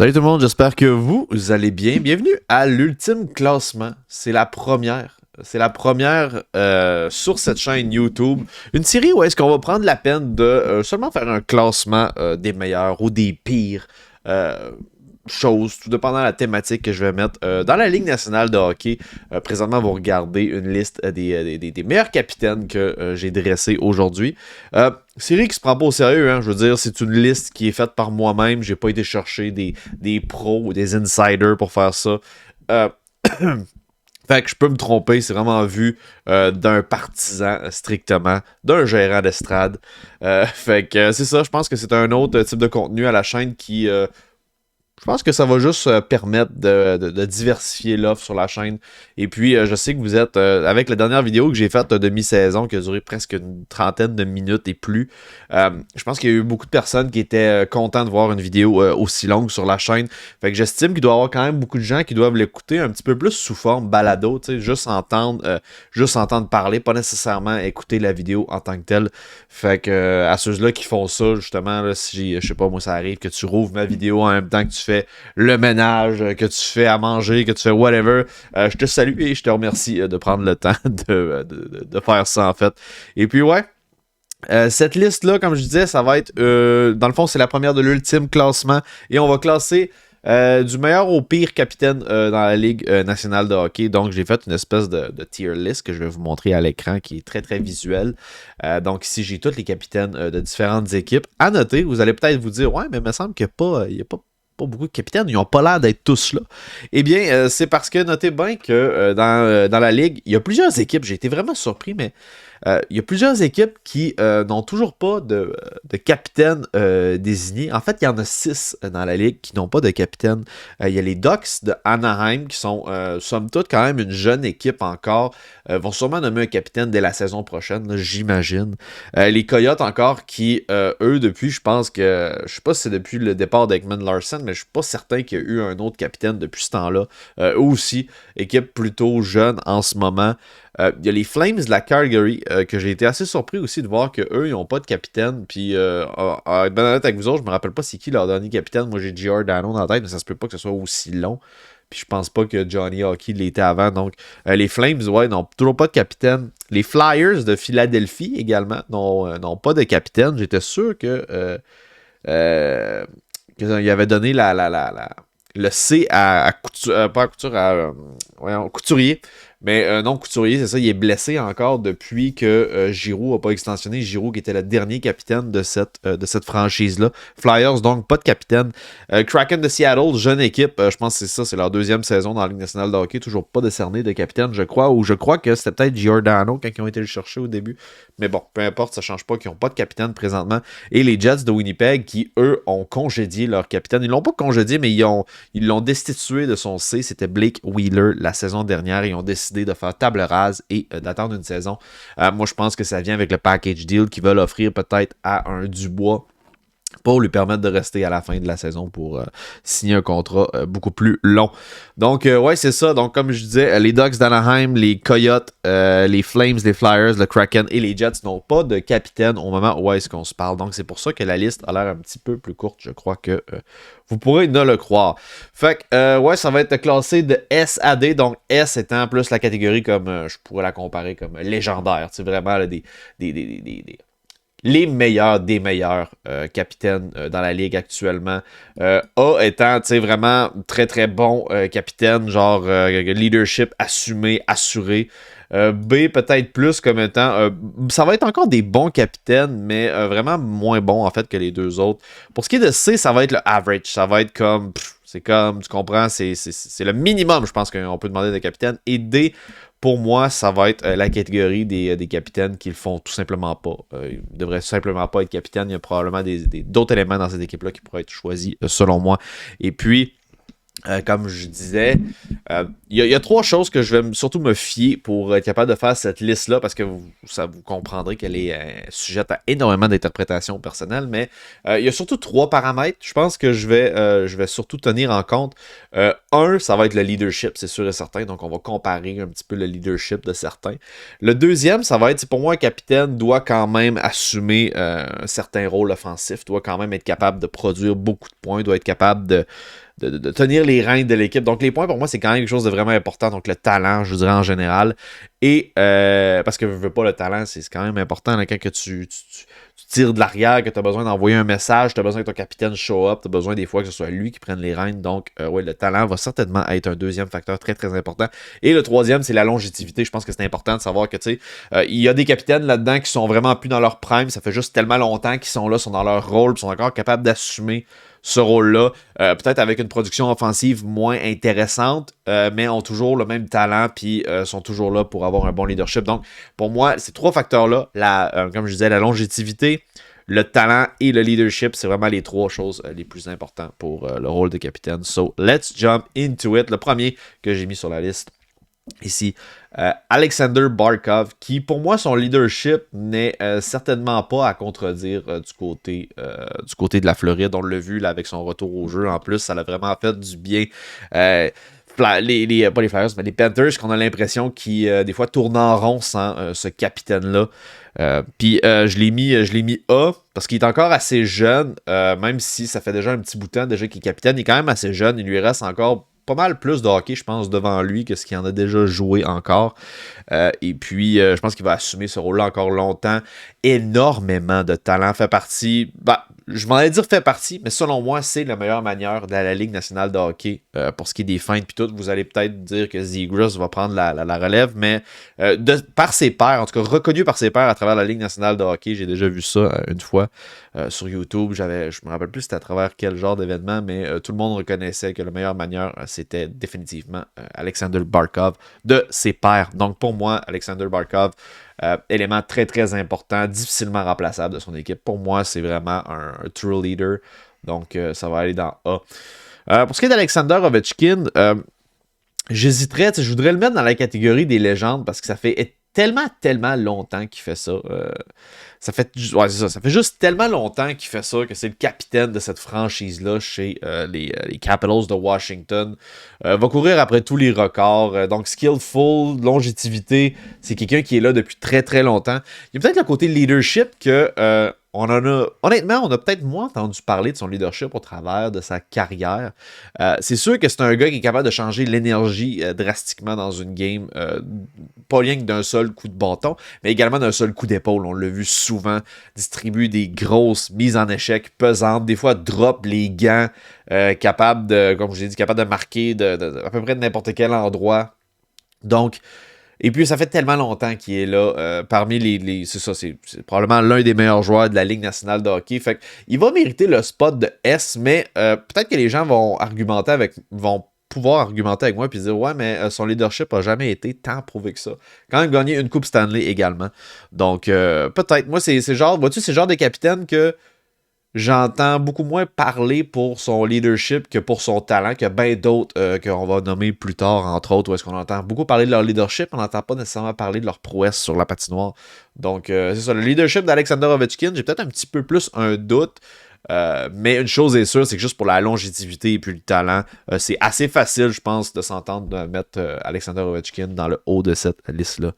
Salut tout le monde, j'espère que vous allez bien. Bienvenue à l'ultime classement. C'est la première. C'est la première sur cette chaîne YouTube. Une série où est-ce qu'on va prendre la peine de seulement faire un classement des meilleurs ou des pires choses, tout dépendant de la thématique que je vais mettre dans la Ligue nationale de hockey. Présentement, vous regardez une liste des meilleurs capitaines que j'ai dressés aujourd'hui. Série qui se prend pas au sérieux, hein. Je veux dire, c'est une liste qui est faite par moi-même. J'ai pas été chercher des pros ou des insiders pour faire ça. Fait que je peux me tromper, c'est vraiment vu d'un partisan strictement, d'un gérant d'estrade. Fait que c'est ça, je pense que c'est un autre type de contenu à la chaîne qui... je pense que ça va juste permettre de diversifier l'offre sur la chaîne. Et puis, je sais que vous êtes, avec la dernière vidéo que j'ai faite de mi-saison, qui a duré presque une trentaine de minutes et plus, je pense qu'il y a eu beaucoup de personnes qui étaient contents de voir une vidéo aussi longue sur la chaîne. Fait que j'estime qu'il doit y avoir quand même beaucoup de gens qui doivent l'écouter un petit peu plus sous forme balado, tu sais, juste entendre parler, pas nécessairement écouter la vidéo en tant que telle. Fait que à ceux-là qui font ça, justement, là, si je sais pas, moi ça arrive que tu rouvres ma vidéo en même temps que tu fais le ménage, que tu fais à manger, que tu fais whatever, je te salue et je te remercie de prendre le temps de faire ça en fait. Et puis ouais, cette liste-là, comme je disais, ça va être, dans le fond, c'est la première de l'ultime classement et on va classer du meilleur au pire capitaine dans la Ligue nationale de hockey. Donc, j'ai fait une espèce de tier list que je vais vous montrer à l'écran qui est très, très visuel. Donc, ici, j'ai tous les capitaines de différentes équipes. À noter, vous allez peut-être vous dire, ouais, mais il me semble qu'il n'y a pas beaucoup de capitaines, ils n'ont pas l'air d'être tous là. Eh bien, c'est parce que notez bien que dans la Ligue, il y a plusieurs équipes, j'ai été vraiment surpris, mais il y a plusieurs équipes qui n'ont toujours pas de capitaine désigné. En fait, il y en a 6 dans la Ligue qui n'ont pas de capitaine. Il y a les Ducks de Anaheim qui sont, somme toute, quand même une jeune équipe encore. Vont sûrement nommer un capitaine dès la saison prochaine, là, j'imagine. Les Coyotes encore qui, eux, depuis, je pense que, je sais pas si c'est depuis le départ d'Ekman Larson, mais je suis pas certain qu'il y a eu un autre capitaine depuis ce temps-là. Eux aussi, équipe plutôt jeune en ce moment. Il y a les Flames de la Calgary, que j'ai été assez surpris aussi de voir qu'eux, ils n'ont pas de capitaine. Puis, à être ben honnête avec vous autres, je me rappelle pas c'est qui leur dernier capitaine. Moi, j'ai Giordano dans la tête, mais ça se peut pas que ce soit aussi long. Puis, je pense pas que Johnny Hockey l'était avant. Donc, les Flames, ouais, n'ont toujours pas de capitaine. Les Flyers de Philadelphie également n'ont pas de capitaine. J'étais sûr qu'ils avaient donné le C à Couture, pas à Couture, Couturier. Mais non, Couturier, c'est ça, il est blessé encore depuis que Giroud n'a pas extensionné. Giroud qui était le dernier capitaine de cette franchise-là. Flyers, donc pas de capitaine. Kraken de Seattle, jeune équipe, je pense que c'est ça, c'est leur deuxième saison dans la Ligue nationale de hockey. Toujours pas décerné de capitaine, je crois. Ou je crois que c'était peut-être Giordano quand ils ont été le chercher au début. Mais bon, peu importe, ça change pas qu'ils n'ont pas de capitaine présentement. Et les Jets de Winnipeg qui, eux, ont congédié leur capitaine. Ils l'ont pas congédié, mais ils l'ont destitué de son C. C'était Blake Wheeler la saison dernière. Ils ont décidé de faire table rase et d'attendre une saison. Moi, je pense que ça vient avec le package deal qu'ils veulent offrir peut-être à un Dubois pour lui permettre de rester à la fin de la saison pour signer un contrat beaucoup plus long. Donc, ouais, c'est ça. Donc, comme je disais, les Ducks d'Anaheim, les Coyotes, les Flames, les Flyers, le Kraken et les Jets n'ont pas de capitaine au moment où est-ce qu'on se parle. Donc, c'est pour ça que la liste a l'air un petit peu plus courte. Je crois que vous pourrez ne le croire. Fait que, ouais, ça va être classé de S à D. Donc, S étant plus la catégorie comme, je pourrais la comparer comme légendaire. C'est vraiment là, les meilleurs des meilleurs capitaines dans la ligue actuellement. A étant, tu sais, vraiment très très bon capitaine, genre leadership assumé, assuré. B peut-être plus comme étant, ça va être encore des bons capitaines, mais vraiment moins bons en fait que les deux autres. Pour ce qui est de C, ça va être le average. Ça va être comme, c'est comme, tu comprends, c'est le minimum, je pense qu'on peut demander des capitaines. Et D, pour moi, ça va être la catégorie des capitaines qui le font tout simplement pas. Ils ne devraient simplement pas être capitaines. Il y a probablement d'autres éléments dans cette équipe-là qui pourraient être choisis, selon moi. Et puis, comme je disais, il y a 3 choses que je vais surtout me fier pour être capable de faire cette liste-là, parce que vous comprendrez qu'elle est sujette à énormément d'interprétations personnelles, mais il y a surtout 3 paramètres, je pense que je vais surtout tenir en compte. Un, ça va être le leadership, c'est sûr et certain, donc on va comparer un petit peu le leadership de certains. Le deuxième, ça va être, pour moi, un capitaine doit quand même assumer un certain rôle offensif, doit quand même être capable de produire beaucoup de points, doit être capable de tenir les rênes de l'équipe. Donc les points pour moi c'est quand même quelque chose de vraiment important. Donc le talent, je dirais en général. Et parce que je veux pas le talent, c'est quand même important là, quand que tu tires de l'arrière, que tu as besoin d'envoyer un message, tu as besoin que ton capitaine show up, tu as besoin des fois que ce soit lui qui prenne les rênes. Donc ouais, le talent va certainement être un deuxième facteur très très important. Et le troisième, c'est la longévité. Je pense que c'est important de savoir que tu sais, il y a des capitaines là-dedans qui sont vraiment plus dans leur prime. Ça fait juste tellement longtemps qu'ils sont là, sont dans leur rôle, sont encore capables d'assumer ce rôle-là, peut-être avec une production offensive moins intéressante, mais ont toujours le même talent, puis sont toujours là pour avoir un bon leadership. Donc, pour moi, ces trois facteurs-là, comme je disais, la longévité, le talent et le leadership, c'est vraiment les trois choses les plus importantes pour le rôle de capitaine. So, let's jump into it. Le premier que j'ai mis sur la liste, ici, Alexander Barkov, qui pour moi son leadership n'est certainement pas à contredire du côté de la Floride. On l'a vu là, avec son retour au jeu. En plus, ça l'a vraiment fait du bien. Pas les Flyers, mais les Panthers, qu'on a l'impression qui des fois tournent en rond sans ce capitaine-là. Puis je l'ai mis A parce qu'il est encore assez jeune, même si ça fait déjà un petit bout de temps déjà qu'il est capitaine, il est quand même assez jeune, il lui reste encore pas mal plus de hockey, je pense, devant lui que ce qu'il en a déjà joué encore. Et puis, je pense qu'il va assumer ce rôle-là encore longtemps. Énormément de talent. Fait partie, je m'en allais dire fait partie, mais selon moi, c'est la meilleure manière de la Ligue nationale de hockey pour ce qui est des feintes. Puis tout, vous allez peut-être dire que Zegras va prendre la relève, mais par ses pairs, en tout cas reconnu par ses pairs à travers la Ligue nationale de hockey, j'ai déjà vu ça une fois sur YouTube. Je me rappelle plus c'était à travers quel genre d'événement, mais tout le monde reconnaissait que la meilleure manière, c'était définitivement Alexander Barkov de ses pairs. Donc pour moi, Alexander Barkov, élément très très important, difficilement remplaçable de son équipe. Pour moi, c'est vraiment un true leader. Donc ça va aller dans A. Pour ce qui est d'Alexander Ovechkin, j'hésiterais, je voudrais le mettre dans la catégorie des légendes parce que ça fait tellement longtemps qu'il fait ça. Ça fait juste tellement longtemps qu'il fait ça que c'est le capitaine de cette franchise-là chez les Capitals de Washington. Va courir après tous les records. Donc, skillful, longévité, c'est quelqu'un qui est là depuis très très longtemps. Il y a peut-être le côté leadership que honnêtement, on a peut-être moins entendu parler de son leadership au travers de sa carrière. C'est sûr que c'est un gars qui est capable de changer l'énergie drastiquement dans une game, pas rien que d'un seul coup de bâton, mais également d'un seul coup d'épaule. On l'a vu souvent distribuer des grosses mises en échec pesantes, des fois drop les gants, capable de, comme je l'ai dit, capable de marquer à peu près de n'importe quel endroit. Donc, et puis, ça fait tellement longtemps qu'il est là. Parmi c'est ça, c'est probablement l'un des meilleurs joueurs de la Ligue nationale de hockey. Fait qu'il va mériter le spot de S, mais peut-être que les gens vont pouvoir argumenter avec moi et dire ouais, mais son leadership n'a jamais été tant prouvé que ça. Quand même gagné une Coupe Stanley également. Donc, peut-être. Moi, c'est le genre de capitaine que j'entends beaucoup moins parler pour son leadership que pour son talent, que bien d'autres qu'on va nommer plus tard, entre autres, où est-ce qu'on entend beaucoup parler de leur leadership, on n'entend pas nécessairement parler de leur prouesse sur la patinoire. Donc, c'est ça, le leadership d'Alexander Ovechkin, j'ai peut-être un petit peu plus un doute, mais une chose est sûre, c'est que juste pour la longévité et puis le talent, c'est assez facile, je pense, de s'entendre de mettre Alexander Ovechkin dans le haut de cette liste-là.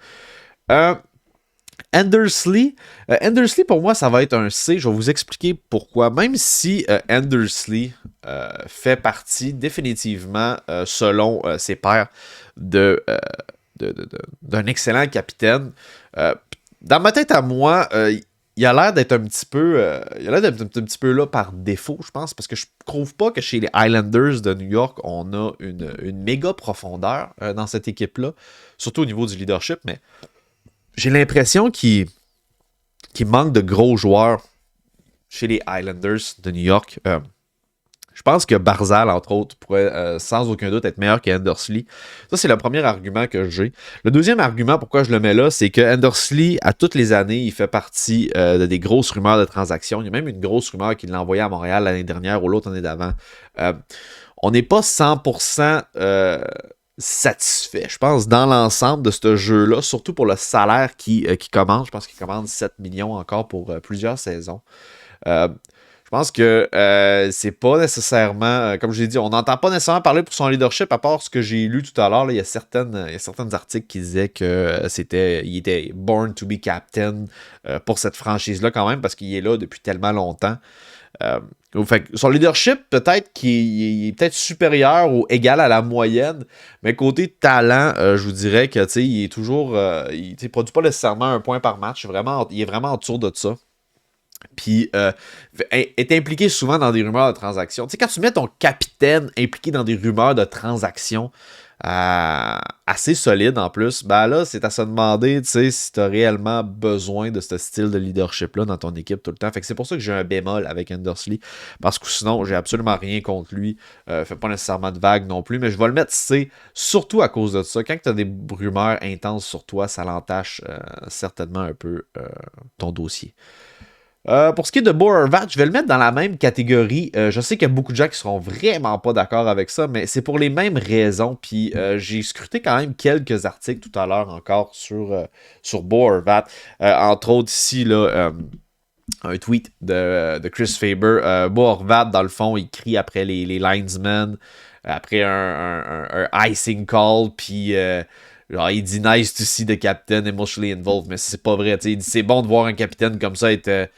Andersley, pour moi, ça va être un C. Je vais vous expliquer pourquoi. Même si Andersley fait partie définitivement, selon ses pairs, d'un excellent capitaine, dans ma tête à moi, il a l'air d'être un petit peu là par défaut, je pense, parce que je trouve pas que chez les Islanders de New York, on a une méga profondeur dans cette équipe-là, surtout au niveau du leadership, mais j'ai l'impression qu'il manque de gros joueurs chez les Islanders de New York. Je pense que Barzal, entre autres, pourrait sans aucun doute être meilleur qu'Andersley. Ça, c'est le premier argument que j'ai. Le deuxième argument pourquoi je le mets là, c'est que Andersley, à toutes les années, il fait partie des grosses rumeurs de transactions. Il y a même une grosse rumeur qu'il l'a envoyée à Montréal l'année dernière ou l'autre année d'avant. On n'est pas 100% satisfait, je pense, dans l'ensemble de ce jeu-là, surtout pour le salaire qui commande. Je pense qu'il commande 7 millions encore pour plusieurs saisons. Je pense que c'est pas nécessairement, comme je l'ai dit, on n'entend pas nécessairement parler pour son leadership, à part ce que j'ai lu tout à l'heure. Il y a certains articles qui disaient que il était born to be captain pour cette franchise-là quand même, parce qu'il est là depuis tellement longtemps. Fait que son leadership, peut-être qu'il est peut-être supérieur ou égal à la moyenne, mais côté talent, je vous dirais que il est toujours. Il produit pas nécessairement un point par match. Il est vraiment en dessous de ça. Puis est impliqué souvent dans des rumeurs de transactions. Tu sais, quand tu mets ton capitaine impliqué dans des rumeurs de transactions assez solides en plus, ben là, c'est à se demander, tu sais, si tu as réellement besoin de ce style de leadership-là dans ton équipe tout le temps. Fait que c'est pour ça que j'ai un bémol avec Andersley, parce que sinon, j'ai absolument rien contre lui. Fait pas nécessairement de vague non plus, mais je vais le mettre C, surtout à cause de ça. Quand tu as des rumeurs intenses sur toi, ça l'entache certainement un peu ton dossier. Pour ce qui est de Bo Horvat, je vais le mettre dans la même catégorie. Je sais qu'il y a beaucoup de gens qui seront vraiment pas d'accord avec ça, mais c'est pour les mêmes raisons. Puis j'ai scruté quand même quelques articles tout à l'heure encore sur Bo Horvat. Entre autres ici, là, un tweet de Chris Faber. Bo Horvat, dans le fond, il crie après les linesmen, après un icing call, puis... genre, il dit nice to see the captain emotionally involved, mais c'est pas vrai. Il dit c'est bon de voir un capitaine comme ça être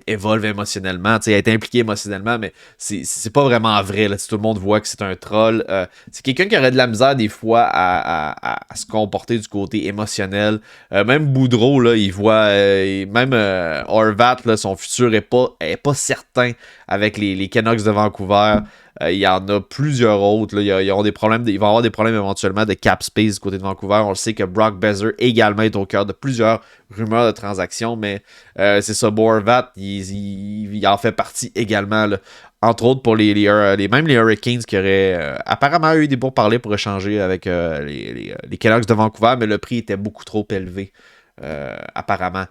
évolue émotionnellement, être impliqué émotionnellement, mais c'est pas vraiment vrai. Là, tout le monde voit que c'est un troll. C'est quelqu'un qui aurait de la misère des fois à se comporter du côté émotionnel. Même Boudreau, là, il voit même Horvat, là, son futur est pas certain avec les Canucks de Vancouver. Il y en a plusieurs autres. Là. Il va y avoir des problèmes éventuellement de cap space du côté de Vancouver. On le sait que Brock Besser également est au cœur de plusieurs rumeurs de transactions, mais c'est ça, Bo Horvat, il en fait partie également. Là. Entre autres pour même les Hurricanes qui auraient apparemment eu des pourparlers pour échanger avec les Canucks de Vancouver, mais le prix était beaucoup trop élevé, apparemment.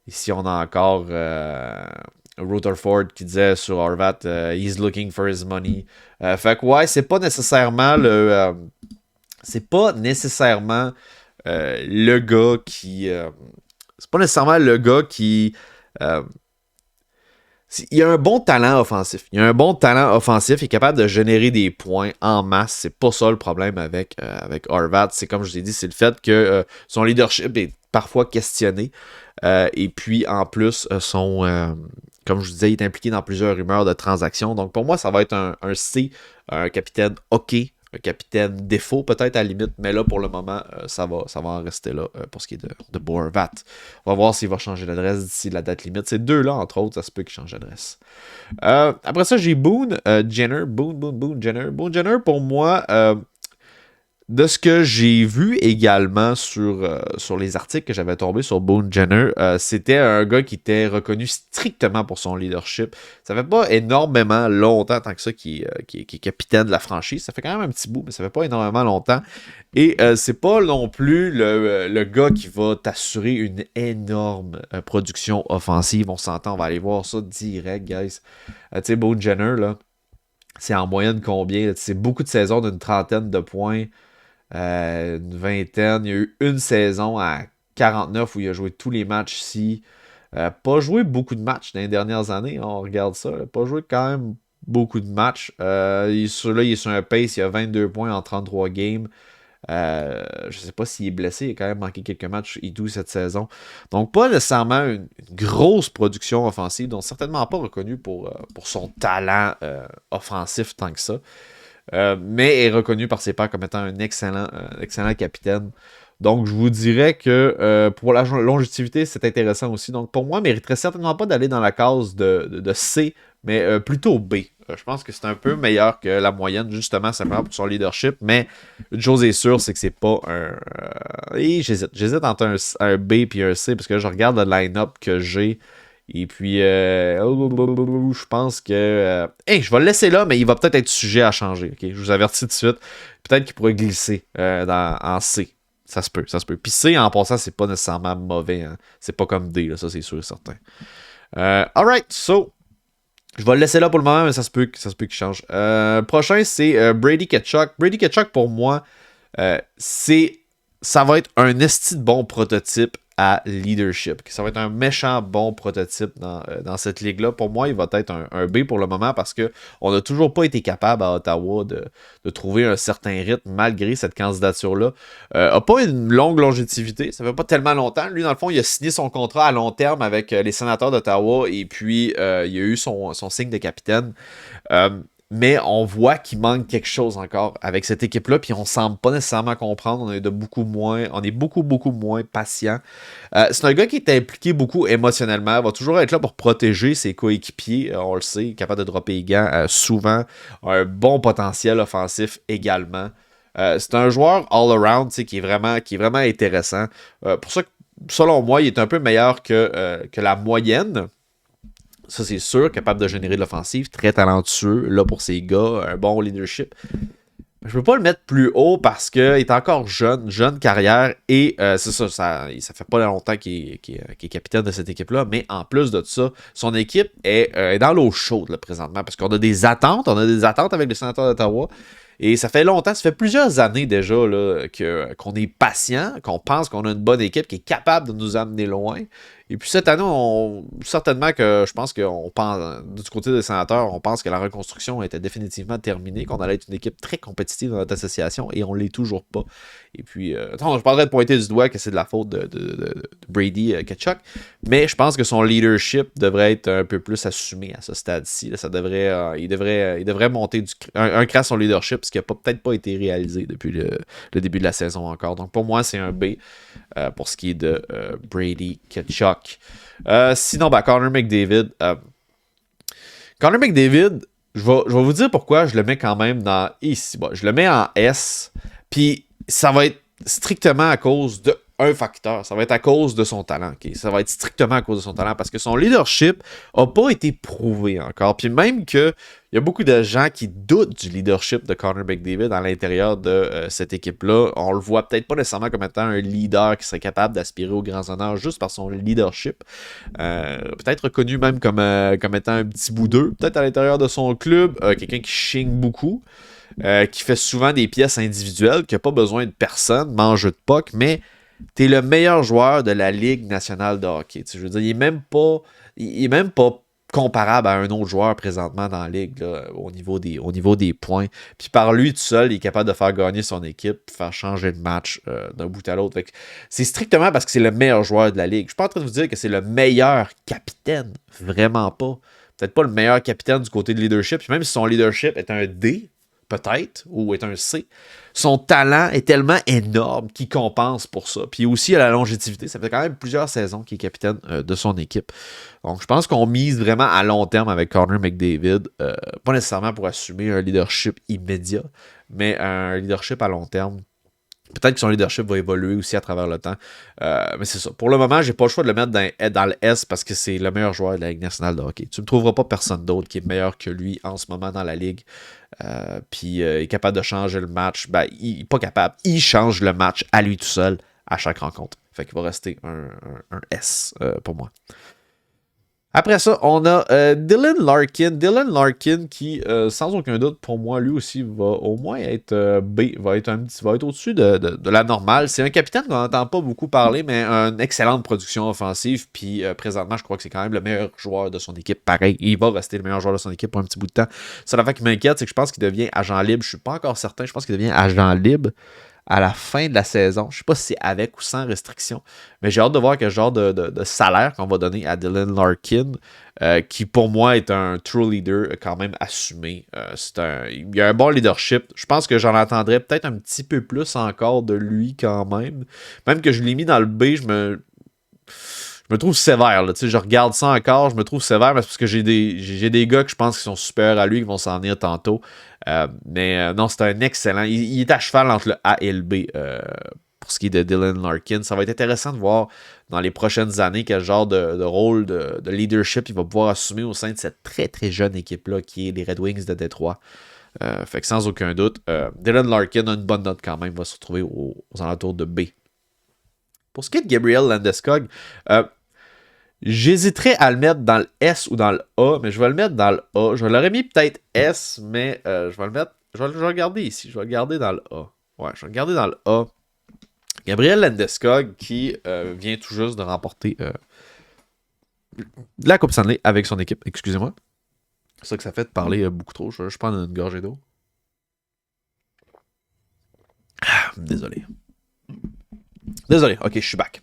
Ici, on a encore... Rutherford qui disait sur Horvat he's looking for his money. Fait que ouais, c'est pas nécessairement le gars qui c'est pas nécessairement le gars qui il a un bon talent offensif. Il est capable de générer des points en masse. C'est pas ça le problème avec Horvat. C'est comme je vous ai dit, c'est le fait que son leadership est parfois questionné. Et puis en plus, comme je vous disais, il est impliqué dans plusieurs rumeurs de transactions. Donc pour moi, ça va être un C, un capitaine OK, un capitaine défaut peut-être à la limite, mais là pour le moment, ça va en rester là pour ce qui est de Bo Horvat. On va voir s'il va changer d'adresse d'ici la date limite. Ces deux-là, entre autres, ça se peut qu'il change d'adresse. Après ça, j'ai Boone Jenner. Boone Jenner. Boone Jenner, pour moi, de ce que j'ai vu également sur les articles que j'avais tombés sur Boone Jenner, c'était un gars qui était reconnu strictement pour son leadership. Ça fait pas énormément longtemps tant que ça qui est capitaine de la franchise. Ça fait quand même un petit bout, mais ça fait pas énormément longtemps. Et c'est pas non plus le gars qui va t'assurer une énorme production offensive. On s'entend, on va aller voir ça direct, guys. Tu sais, Boone Jenner, là, c'est en moyenne combien? C'est beaucoup de saisons d'une trentaine de points. Une vingtaine. Il y a eu une saison à 49 où il a joué tous les matchs ici. Pas joué beaucoup de matchs dans les dernières années. On regarde ça. Pas joué quand même beaucoup de matchs. Il est sur un pace. Il a 22 points en 33 games. Je sais pas s'il est blessé. Il a quand même manqué quelques matchs et tout cette saison. Donc, pas nécessairement une grosse production offensive. Donc, certainement pas reconnu pour son talent offensif tant que ça. Mais est reconnu par ses pairs comme étant un excellent capitaine. Donc, je vous dirais que pour la longévité, c'est intéressant aussi. Donc, pour moi, il ne mériterait certainement pas d'aller dans la case de C, mais plutôt B. Je pense que c'est un peu meilleur que la moyenne, justement, simplement pour son leadership. Mais une chose est sûre, c'est que c'est pas un... J'hésite entre un B et un C, parce que je regarde le line-up que j'ai. Et puis, je pense que... je vais le laisser là, mais il va peut-être être sujet à changer. Okay? Je vous avertis tout de suite. Peut-être qu'il pourrait glisser en C. Ça se peut. Puis C, en passant, c'est pas nécessairement mauvais. Hein? C'est pas comme D, là, ça c'est sûr et certain. Alright, so... Je vais le laisser là pour le moment, mais ça se peut qu'il change. Prochain, c'est Brady Tkachuk. Brady Tkachuk, pour moi, ça va être un esti de bon prototype à leadership. Ça va être un méchant bon prototype dans cette ligue-là. Pour moi, il va être un B pour le moment parce qu'on n'a toujours pas été capable à Ottawa de trouver un certain rythme malgré cette candidature-là. N'a pas une longue longévité, ça fait pas tellement longtemps. Lui, dans le fond, il a signé son contrat à long terme avec les Sénateurs d'Ottawa et puis il a eu son signe de capitaine. Mais on voit qu'il manque quelque chose encore avec cette équipe-là, puis on semble pas nécessairement comprendre. On est beaucoup moins patient. C'est un gars qui est impliqué beaucoup émotionnellement, va toujours être là pour protéger ses coéquipiers, on le sait, capable de dropper les gants souvent, un bon potentiel offensif également. C'est un joueur all-around qui est vraiment intéressant. Pour ça que, selon moi, il est un peu meilleur que la moyenne. Ça, c'est sûr, capable de générer de l'offensive, très talentueux, là pour ses gars, un bon leadership. Je peux pas le mettre plus haut parce qu'il est encore jeune carrière, et c'est ça fait pas longtemps qu'il est capitaine de cette équipe-là, mais en plus de ça, son équipe est dans l'eau chaude là, présentement, parce qu'on a des attentes, avec les Sénateurs d'Ottawa, et ça fait plusieurs années déjà là, qu'on est patient, qu'on pense qu'on a une bonne équipe qui est capable de nous amener loin. Et puis cette année, certainement que je pense qu'on pense, du côté des Sénateurs, on pense que la reconstruction était définitivement terminée, qu'on allait être une équipe très compétitive dans notre association, et on l'est toujours pas. Et puis, je parlerais de pointer du doigt que c'est de la faute de Brady Tkachuk, mais je pense que son leadership devrait être un peu plus assumé à ce stade-ci. Là, il devrait monter un cran son leadership, ce qui n'a peut-être pas été réalisé depuis le début de la saison encore. Donc pour moi, c'est un B pour ce qui est de Brady Tkachuk. Sinon, Connor McDavid. Connor McDavid, je vais vous dire pourquoi je le mets quand même dans ici. Je le mets en S, puis ça va être strictement à cause de un facteur. Ça va être à cause de son talent. Okay? Ça va être strictement à cause de son talent parce que son leadership n'a pas été prouvé encore. Puis même qu'il y a beaucoup de gens qui doutent du leadership de Connor McDavid à l'intérieur de cette équipe-là. On le voit peut-être pas nécessairement comme étant un leader qui serait capable d'aspirer aux grands honneurs juste par son leadership. Peut-être reconnu même comme étant un petit boudeux, peut-être à l'intérieur de son club. Quelqu'un qui chigne beaucoup. Qui fait souvent des pièces individuelles, qui n'a pas besoin de personne, mange de puck, mais t'es le meilleur joueur de la Ligue nationale de hockey. Je veux dire, il est même pas comparable à un autre joueur présentement dans la Ligue là, au niveau des points. Puis par lui tout seul, il est capable de faire gagner son équipe, faire changer de match d'un bout à l'autre. C'est strictement parce que c'est le meilleur joueur de la Ligue. Je suis pas en train de vous dire que c'est le meilleur capitaine. Vraiment pas. Peut-être pas le meilleur capitaine du côté de leadership. Puis même si son leadership est un D, peut-être, ou est un C, son talent est tellement énorme qu'il compense pour ça. Puis aussi à la longévité, ça fait quand même plusieurs saisons qu'il est capitaine de son équipe. Donc je pense qu'on mise vraiment à long terme avec Connor McDavid, pas nécessairement pour assumer un leadership immédiat, mais un leadership à long terme. Peut-être que son leadership va évoluer aussi à travers le temps. Mais c'est ça. Pour le moment, j'ai pas le choix de le mettre dans le S parce que c'est le meilleur joueur de la Ligue nationale de hockey. Tu ne trouveras pas personne d'autre qui est meilleur que lui en ce moment dans la Ligue. Puis il est capable de changer le match. Il n'est pas capable. Il change le match à lui tout seul à chaque rencontre. Fait qu'il va rester un S pour moi. Après ça, on a Dylan Larkin. Dylan Larkin qui, sans aucun doute, pour moi, lui aussi, va au moins être B, va être au-dessus de la normale. C'est un capitaine qu'on n'entend pas beaucoup parler, mais une excellente production offensive. Puis présentement, je crois que c'est quand même le meilleur joueur de son équipe. Pareil, il va rester le meilleur joueur de son équipe pour un petit bout de temps. Ça, la fait qui m'inquiète, c'est que je pense qu'il devient agent libre. Je suis pas encore certain. Je pense qu'il devient agent libre à la fin de la saison. Je sais pas si c'est avec ou sans restriction, mais j'ai hâte de voir quel genre de salaire qu'on va donner à Dylan Larkin, qui pour moi est un true leader quand même assumé. Il y a un bon leadership. Je pense que j'en attendrais peut-être un petit peu plus encore de lui quand même. Même que je l'ai mis dans le B, je me trouve sévère. Là. Je regarde ça encore, je me trouve sévère, mais c'est parce que j'ai des gars que je pense qui sont supérieurs à lui, qui vont s'en venir tantôt. Mais non, c'est un excellent. Il est à cheval entre le A et le B pour ce qui est de Dylan Larkin. Ça va être intéressant de voir dans les prochaines années quel genre de rôle de leadership il va pouvoir assumer au sein de cette très très jeune équipe-là qui est les Red Wings de Détroit. Fait que sans aucun doute, Dylan Larkin a une bonne note quand même, va se retrouver aux alentours de B. Pour ce qui est de Gabriel Landeskog, j'hésiterais à le mettre dans le S ou dans le A, mais je vais le mettre dans le A. Je l'aurais mis peut-être S, mais je vais le mettre. Je vais le garder ici. Je vais le garder dans le A. Ouais, je vais le garder dans le A. Gabriel Landeskog qui vient tout juste de remporter la Coupe Stanley avec son équipe. Excusez-moi. C'est ça que ça fait de parler beaucoup trop. Je prends une gorgée d'eau. Désolé. Ok, je suis back.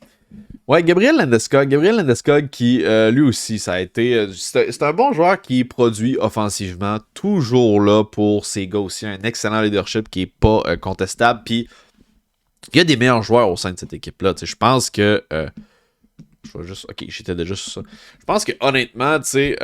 Ouais, Gabriel Landeskog qui, lui aussi, ça a été... c'est un bon joueur qui produit offensivement, toujours là pour ses gars aussi, un excellent leadership qui est pas contestable, puis il y a des meilleurs joueurs au sein de cette équipe-là. Je pense que... je vais juste... Ok, j'étais déjà sur ça. Je pense que honnêtement, tu sais,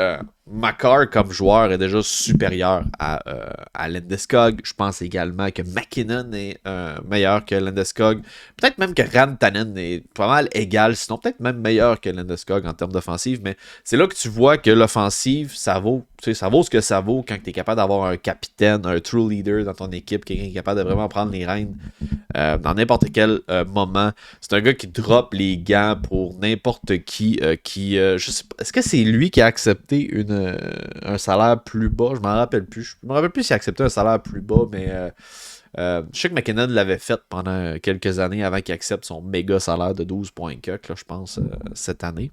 Makar comme joueur est déjà supérieur à Landeskog. Je pense également que McKinnon est meilleur que Landeskog. Peut-être même que Rantanen est pas mal égal, sinon peut-être même meilleur que Landeskog en termes d'offensive. Mais c'est là que tu vois que l'offensive, ça vaut ce que ça vaut quand tu es capable d'avoir un capitaine, un true leader dans ton équipe, quelqu'un qui est capable de vraiment prendre les rênes dans n'importe quel moment. C'est un gars qui drop les gants pour n'importe qui. Je sais pas, est-ce que c'est lui qui a accepté un salaire plus bas? Je m'en rappelle plus. Je me rappelle plus s'il a accepté un salaire plus bas, mais je sais que McKinnon l'avait fait pendant quelques années avant qu'il accepte son méga salaire de 12,4, là, je pense, cette année.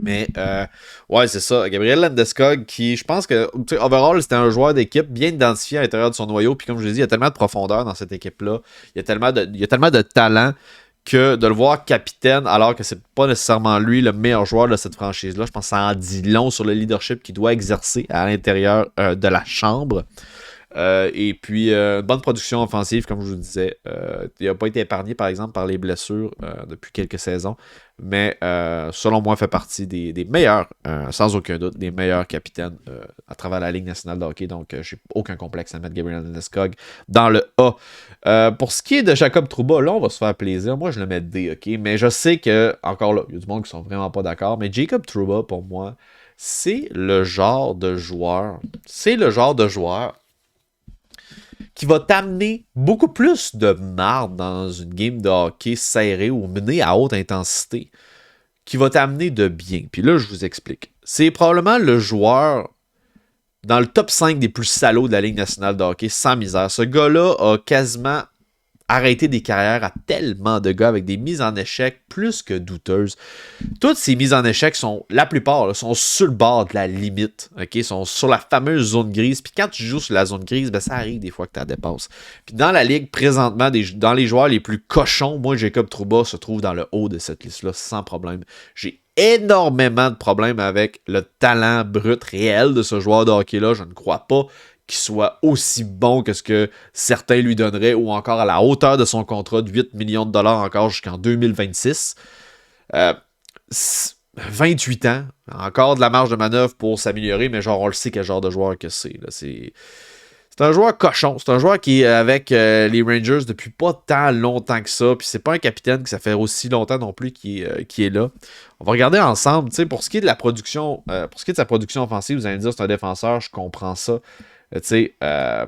Mais, ouais, c'est ça. Gabriel Landeskog, qui, je pense que, tu sais, overall, c'était un joueur d'équipe bien identifié à l'intérieur de son noyau. Puis, comme je l'ai dit, il y a tellement de profondeur dans cette équipe-là. Il y a tellement de talent que de le voir capitaine, alors que c'est pas nécessairement lui le meilleur joueur de cette franchise-là. Je pense que ça en dit long sur le leadership qu'il doit exercer à l'intérieur de la chambre. Et puis, bonne production offensive, comme je vous disais. Il n'a pas été épargné, par exemple, par les blessures depuis quelques saisons. Mais, selon moi, fait partie des meilleurs, sans aucun doute, des meilleurs capitaines à travers la Ligue nationale de hockey. Donc, j'ai aucun complexe à mettre Gabriel Landeskog dans le A. Pour ce qui est de Jacob Trouba, là, on va se faire plaisir. Moi, je le mets D, OK? Mais je sais que, encore là, il y a du monde qui sont vraiment pas d'accord. Mais Jacob Trouba, pour moi, c'est le genre de joueur qui va t'amener beaucoup plus de marde dans une game de hockey serrée ou menée à haute intensité, qui va t'amener de bien. Puis là, je vous explique. C'est probablement le joueur dans le top 5 des plus salauds de la Ligue nationale de hockey, sans misère. Ce gars-là a quasiment arrêté des carrières à tellement de gars avec des mises en échec plus que douteuses. Toutes ces mises en échec sont, la plupart, là, sont sur le bord de la limite, ok, sont sur la fameuse zone grise. Puis quand tu joues sur la zone grise, ben, ça arrive des fois que tu la dépasses. Puis dans la ligue, présentement, dans les joueurs les plus cochons, moi, Jacob Trouba se trouve dans le haut de cette liste-là, sans problème. J'ai énormément de problèmes avec le talent brut réel de ce joueur de hockey-là. Je ne crois pas qu'il soit aussi bon que ce que certains lui donneraient ou encore à la hauteur de son contrat de 8 millions de dollars encore jusqu'en 2026. 28 ans, encore de la marge de manœuvre pour s'améliorer, mais genre on le sait quel genre de joueur que c'est. Là. C'est un joueur cochon, c'est un joueur qui est avec les Rangers depuis pas tant longtemps que ça, puis c'est pas un capitaine que ça fait aussi longtemps non plus qui est là. On va regarder ensemble, tu sais, pour ce qui est de la production, pour ce qui est de sa production offensive, vous allez me dire c'est un défenseur, je comprends ça.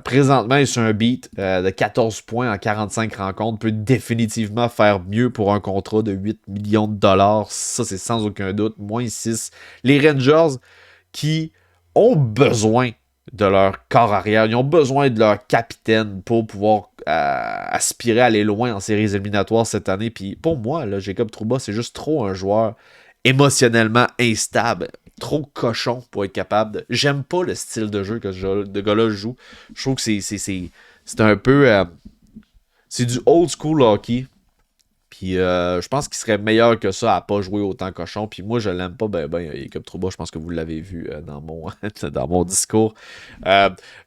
Présentement, il est sur un beat de 14 points en 45 rencontres. Peut définitivement faire mieux pour un contrat de 8 millions de dollars. Ça, c'est sans aucun doute. Moins 6. Les Rangers qui ont besoin de leur corps arrière. Ils ont besoin de leur capitaine pour pouvoir aspirer à aller loin en séries éliminatoires cette année. Puis pour moi, là, Jacob Trouba, c'est juste trop un joueur émotionnellement instable, trop cochon pour être capable de... J'aime pas le style de jeu que ce gars-là joue. Je trouve que c'est un peu... c'est du old school hockey. Puis je pense qu'il serait meilleur que ça à pas jouer autant cochon. Puis moi, je l'aime pas ben Jacob Trouba. Je pense que vous l'avez vu dans mon discours.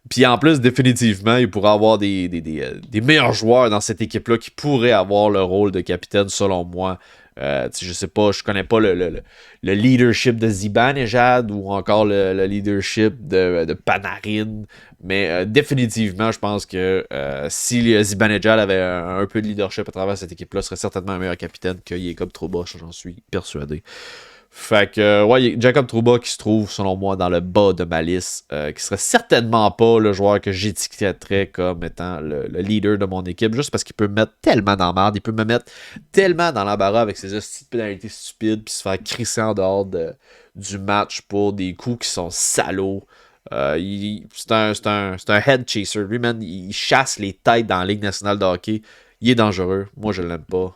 Puis en plus, définitivement, il pourrait avoir des meilleurs joueurs dans cette équipe-là qui pourraient avoir le rôle de capitaine, selon moi. Je sais pas, je connais pas le leadership de Zibanejad ou encore le leadership de Panarin, mais définitivement, je pense que si Zibanejad avait un peu de leadership à travers cette équipe-là, serait certainement un meilleur capitaine que Jacob Trouba, j'en suis persuadé. Fait que, ouais, Jacob Trouba qui se trouve, selon moi, dans le bas de ma liste, qui serait certainement pas le joueur que j'étiquetterais comme étant le leader de mon équipe, juste parce qu'il peut me mettre tellement dans la merde, il peut me mettre tellement dans l'embarras avec ses petites pénalités stupides, puis se faire crisser en dehors du match pour des coups qui sont salauds. C'est un head chaser. Lui, man, il chasse les têtes dans la Ligue nationale de hockey Il est dangereux. Moi, je l'aime pas.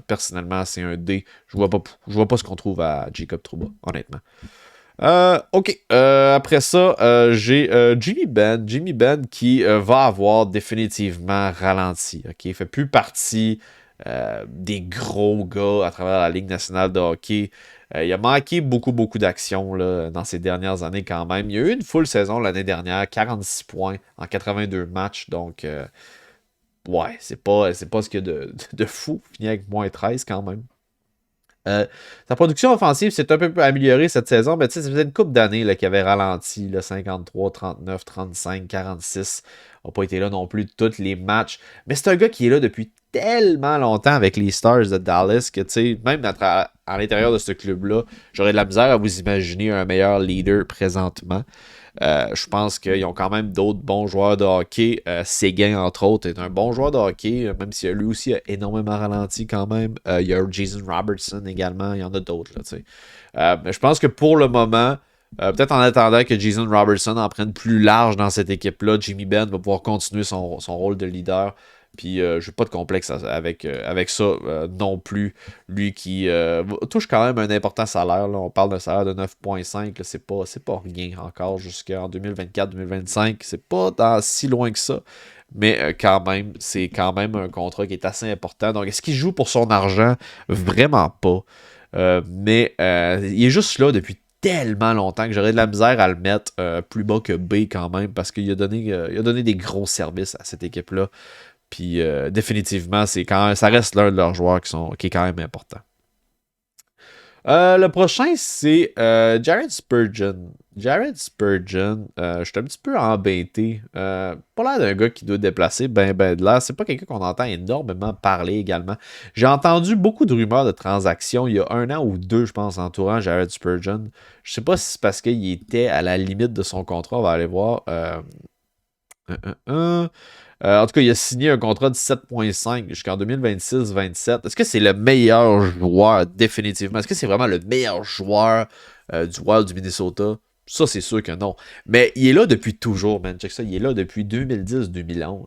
Personnellement, c'est un D. Je vois pas ce qu'on trouve à Jacob Trouba, honnêtement. OK. Après ça, j'ai Jimmy Benn. Jimmy Benn qui va avoir définitivement ralenti. OK? Il fait plus partie des gros gars à travers la Ligue nationale de hockey. Il a manqué beaucoup, beaucoup d'actions là, dans ces dernières années quand même. Il y a eu une full saison l'année dernière, 46 points en 82 matchs. Donc, ouais, c'est pas ce qu'il y a de fou. Fini avec moins 13 quand même. Sa production offensive s'est un peu améliorée cette saison, mais ça faisait une couple d'années qu'il avait ralenti, là, 53, 39, 35, 46. Il n'a pas été là non plus de tous les matchs. Mais c'est un gars qui est là depuis tellement longtemps avec les Stars de Dallas que, même à l'intérieur de ce club-là, j'aurais de la misère à vous imaginer un meilleur leader présentement. Je pense qu'ils ont quand même d'autres bons joueurs de hockey. Séguin, entre autres, est un bon joueur de hockey, même si lui aussi a énormément ralenti quand même. Il y a Jason Robertson également, il y en a d'autres. Mais je pense que pour le moment, peut-être en attendant que Jason Robertson en prenne plus large dans cette équipe-là, Jimmy Benn va pouvoir continuer son rôle de leader. Puis je n'ai pas de complexe avec ça non plus. Lui qui touche quand même un important salaire. Là. On parle d'un salaire de 9,5. C'est pas rien encore jusqu'en 2024-2025. C'est pas si loin que ça. Mais quand même, c'est quand même un contrat qui est assez important. Donc, est-ce qu'il joue pour son argent? Vraiment pas. Mais il est juste là depuis tellement longtemps que j'aurais de la misère à le mettre plus bas que B quand même parce qu'il a donné des gros services à cette équipe-là. Puis définitivement, ça reste l'un de leurs joueurs qui est quand même important. Le prochain, c'est Jared Spurgeon. Jared Spurgeon, je suis un petit peu embêté. Pas l'air d'un gars qui doit déplacer de l'air. C'est pas quelqu'un qu'on entend énormément parler également. J'ai entendu beaucoup de rumeurs de transactions il y a 1 an ou 2, je pense, entourant Jared Spurgeon. Je sais pas si c'est parce qu'il était à la limite de son contrat. On va aller voir. En tout cas, il a signé un contrat de 7,5 jusqu'en 2026-27. Est-ce que c'est le meilleur joueur, définitivement? Est-ce que c'est vraiment le meilleur joueur du Wild du Minnesota? Ça, c'est sûr que non. Mais il est là depuis toujours, man. Check ça. Il est là depuis 2010-2011.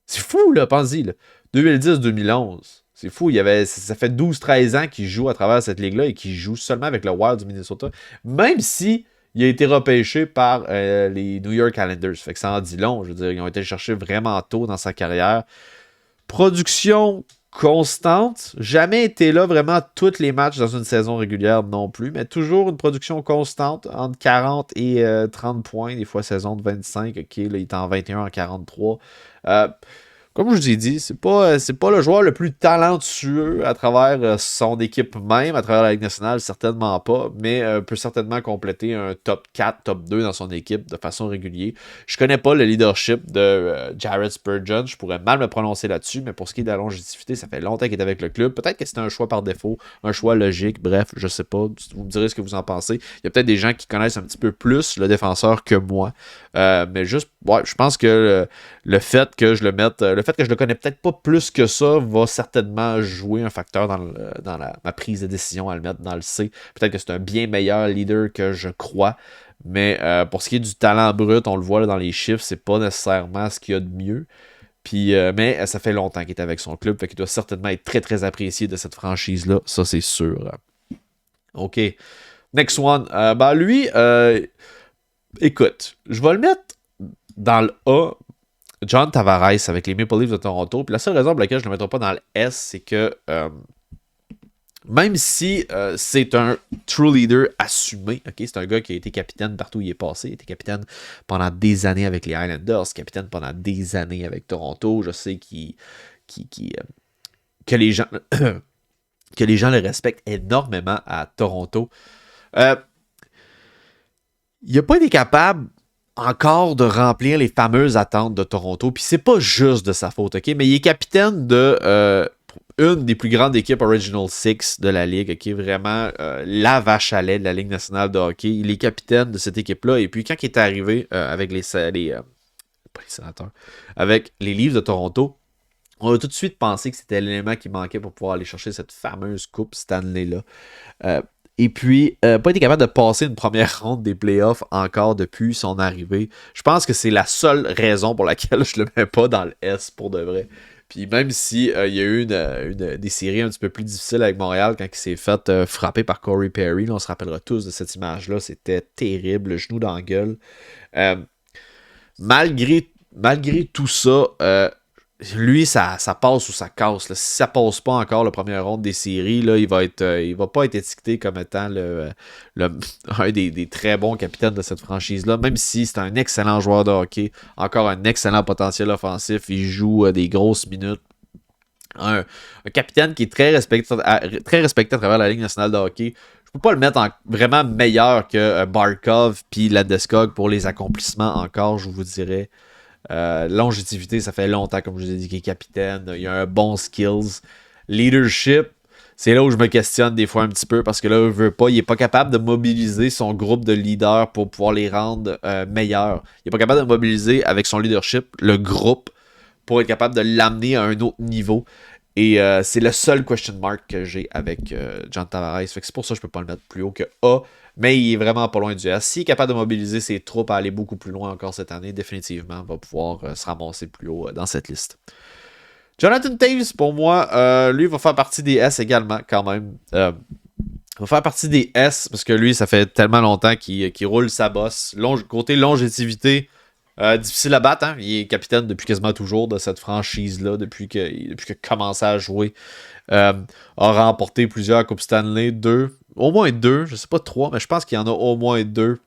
C'est fou, là. Pensez-y, là. 2010-2011. C'est fou. Ça fait 12-13 ans qu'il joue à travers cette ligue-là et qu'il joue seulement avec le Wild du Minnesota. Même si il a été repêché par les New York Islanders. Fait que ça en dit long. Je veux dire, ils ont été le chercher vraiment tôt dans sa carrière. Production constante. Jamais été là vraiment tous les matchs dans une saison régulière non plus, mais toujours une production constante entre 40 et 30 points, des fois saison de 25. OK, là, il est en 21 en 43. Comme je vous ai dit, c'est pas le joueur le plus talentueux à travers son équipe même, à travers la Ligue nationale, certainement pas, mais peut certainement compléter un top 4, top 2 dans son équipe de façon régulière. Je connais pas le leadership de Jared Spurgeon, je pourrais mal me prononcer là-dessus, mais pour ce qui est de la longévité, ça fait longtemps qu'il est avec le club. Peut-être que c'est un choix par défaut, un choix logique, bref, je sais pas, vous me direz ce que vous en pensez. Il y a peut-être des gens qui connaissent un petit peu plus le défenseur que moi, mais juste, ouais, je pense que le fait que je le mette, le fait que je le connais peut-être pas plus que ça va certainement jouer un facteur dans ma prise de décision à le mettre dans le C. Peut-être que c'est un bien meilleur leader que je crois, mais pour ce qui est du talent brut, on le voit là, dans les chiffres, c'est pas nécessairement ce qu'il y a de mieux. Puis, mais ça fait longtemps qu'il est avec son club, fait qu'il doit certainement être très très apprécié de cette franchise-là, ça c'est sûr. OK. Next one. Lui, écoute, je vais le mettre dans le A. John Tavares avec les Maple Leafs de Toronto. Puis la seule raison pour laquelle je ne le mettrai pas dans le S, c'est que même si c'est un true leader assumé, ok, c'est un gars qui a été capitaine partout où il est passé, il a été capitaine pendant des années avec les Islanders, capitaine pendant des années avec Toronto. Je sais que les gens que les gens le respectent énormément à Toronto. Il n'a pas été capable encore de remplir les fameuses attentes de Toronto. Puis c'est pas juste de sa faute, ok? Mais il est capitaine de une des plus grandes équipes Original Six de la Ligue, ok? Vraiment la vache à lait de la Ligue nationale de hockey. Il est capitaine de cette équipe-là. Et puis quand il est arrivé avec pas les sénateurs, avec les Leafs de Toronto, on a tout de suite pensé que c'était l'élément qui manquait pour pouvoir aller chercher cette fameuse coupe Stanley-là. Et puis, pas été capable de passer une première ronde des playoffs encore depuis son arrivée. Je pense que c'est la seule raison pour laquelle je le mets pas dans le S pour de vrai. Puis même si il y a eu des séries un petit peu plus difficiles avec Montréal quand il s'est fait frapper par Corey Perry, là, on se rappellera tous de cette image-là. C'était terrible, le genou dans la gueule. Euh, malgré tout ça, lui, ça passe ou ça casse. Là. Si ça passe pas encore le premier round des séries, là, il va pas être étiqueté comme étant un des très bons capitaines de cette franchise-là, même si c'est un excellent joueur de hockey, encore un excellent potentiel offensif, il joue des grosses minutes. Un capitaine qui est très respecté à travers la Ligue nationale de hockey. Je peux pas le mettre vraiment meilleur que Barkov puis Landeskog pour les accomplissements encore, je vous dirais. Longévité, ça fait longtemps, comme je vous ai dit, qu'il est capitaine. Il a un bon skills. Leadership, c'est là où je me questionne des fois un petit peu parce que là, il est pas capable de mobiliser son groupe de leaders pour pouvoir les rendre meilleurs. Il est pas capable de mobiliser avec son leadership le groupe pour être capable de l'amener à un autre niveau. Et c'est le seul question mark que j'ai avec John Tavares. Fait que c'est pour ça que je peux pas le mettre plus haut que A. Mais il est vraiment pas loin du S. S'il est capable de mobiliser ses troupes à aller beaucoup plus loin encore cette année, définitivement, il va pouvoir se ramasser plus haut dans cette liste. Jonathan Toews, pour moi, lui va faire partie des S également, quand même. Il va faire partie des S, parce que lui, ça fait tellement longtemps qu'il roule sa bosse. Côté longévité, difficile à battre, hein? Il est capitaine depuis quasiment toujours de cette franchise-là, depuis qu'il a commencé à jouer. A remporté plusieurs Coupes Stanley, au moins deux, je sais pas trois, mais je pense qu'il y en a au moins deux.